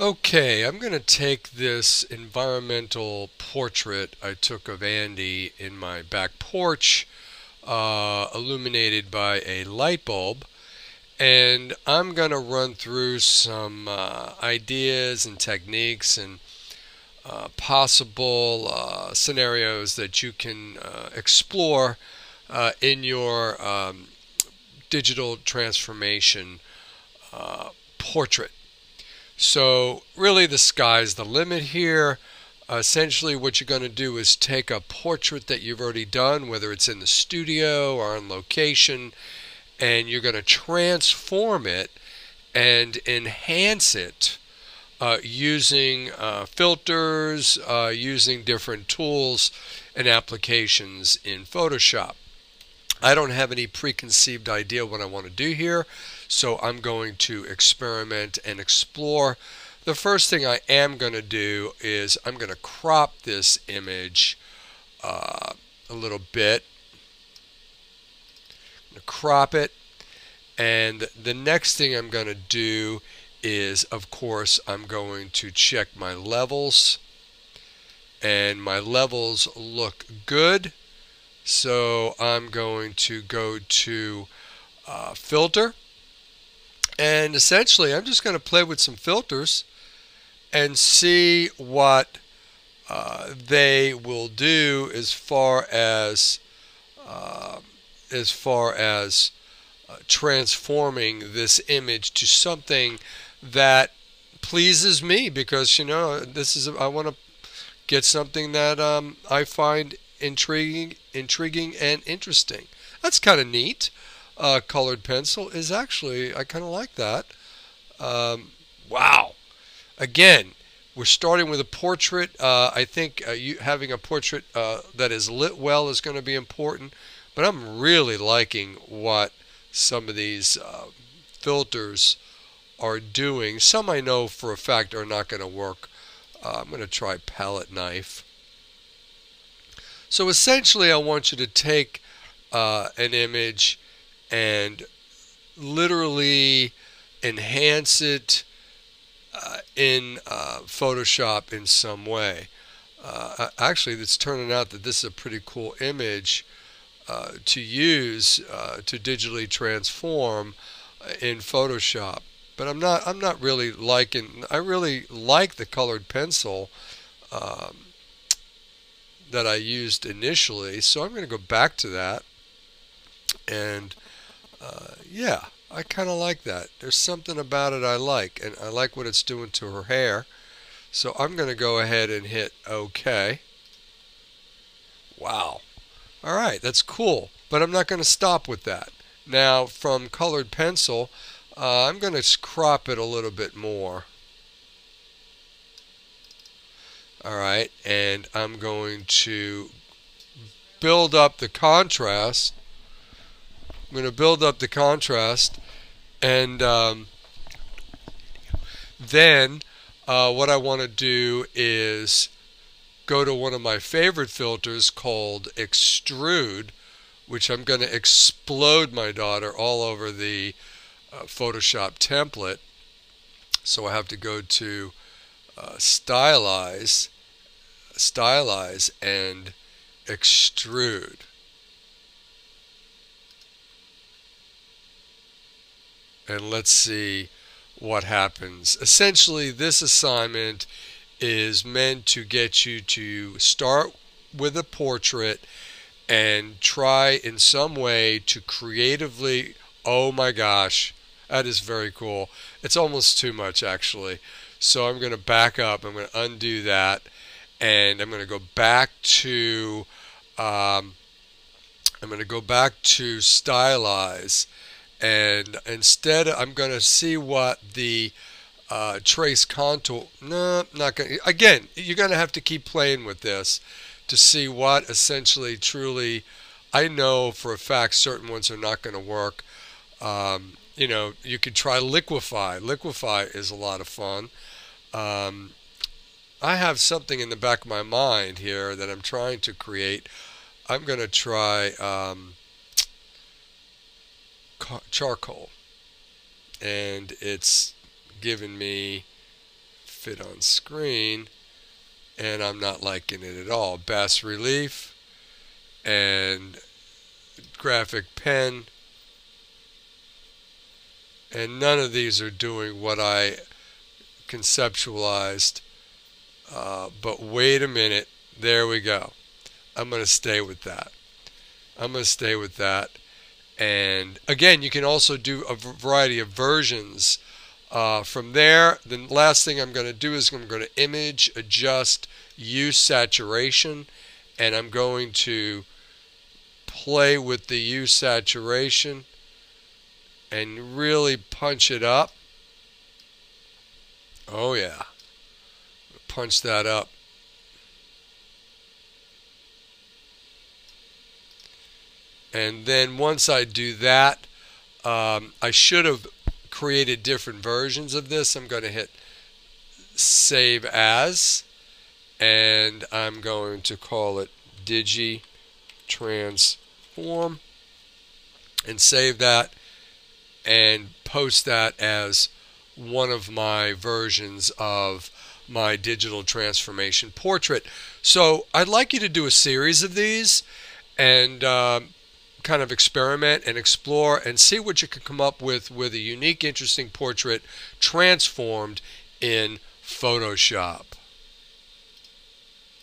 Okay, I'm going to take this environmental portrait I took of Andy in my back porch, illuminated by a light bulb, and I'm going to run through some ideas and techniques and possible scenarios that you can explore in your digital transformation portrait. So really the sky's the limit here. Essentially what you're going to do is take a portrait that you've already done, whether it's in the studio or on location, and you're going to transform it and enhance it using filters, using different tools and applications in Photoshop. I don't have any preconceived idea what I want to do here, so I'm going to experiment and explore. The first thing I am going to do is I'm going to crop this image a little bit. I'm going to crop it, and the next thing I'm going to do is, of course, I'm going to check my levels, and my levels look good. So I'm going to go to filter, and essentially I'm just going to play with some filters and see what they will do as far as transforming this image to something that pleases me, because this is, I want to get something that I find intriguing and interesting. That's kind of neat. Colored pencil is actually, I kind of like that. Wow. Again, we're starting with a portrait. I think having a portrait that is lit well is going to be important, but I'm really liking what some of these filters are doing. Some I know for a fact are not going to work. I'm going to try palette knife. So essentially I want you to take an image and literally enhance it in Photoshop in some way. Actually, it's turning out that this is a pretty cool image to use to digitally transform in Photoshop. But I'm not really liking. I really like the colored pencil that I used initially, so I'm going to go back to that, and yeah, I kind of like that. There's something about it I like, and I like what it's doing to her hair. So I'm going to go ahead and hit OK. Wow. All right, that's cool, but I'm not going to stop with that. Now, from colored pencil, I'm going to crop it a little bit more. All right, and I'm going to build up the contrast. I'm going to build up the contrast, and then what I want to do is go to one of my favorite filters called Extrude, which I'm going to explode my daughter all over the Photoshop template. So I have to go to stylize, and extrude. And let's see what happens. Essentially, this assignment is meant to get you to start with a portrait and try in some way to creatively, oh my gosh, that is very cool. It's almost too much actually. So I'm going to back up, I'm going to undo that, and I'm going to go back to stylize, and instead I'm going to see what the trace contour, no, not going to, again, you're going to have to keep playing with this to see what essentially truly, I know for a fact certain ones are not going to work. You could try liquify. Liquify is a lot of fun. I have something in the back of my mind here that I'm trying to create. I'm going to try charcoal, and it's given me fit on screen, and I'm not liking it at all. Bas relief and graphic pen, and none of these are doing what I conceptualized. But wait a minute, there we go. I'm going to stay with that. I'm going to stay with that. And again, you can also do a variety of versions. From there, the last thing I'm going to do is I'm going to image adjust use saturation, and I'm going to play with the use saturation and really punch it up. Oh yeah, punch that up. And then once I do that, I should have created different versions of this. I'm going to hit save as, and I'm going to call it digitransform, and save that and post that as one of my versions of my digital transformation portrait. So I'd like you to do a series of these and kind of experiment and explore and see what you can come up with a unique, interesting portrait transformed in Photoshop.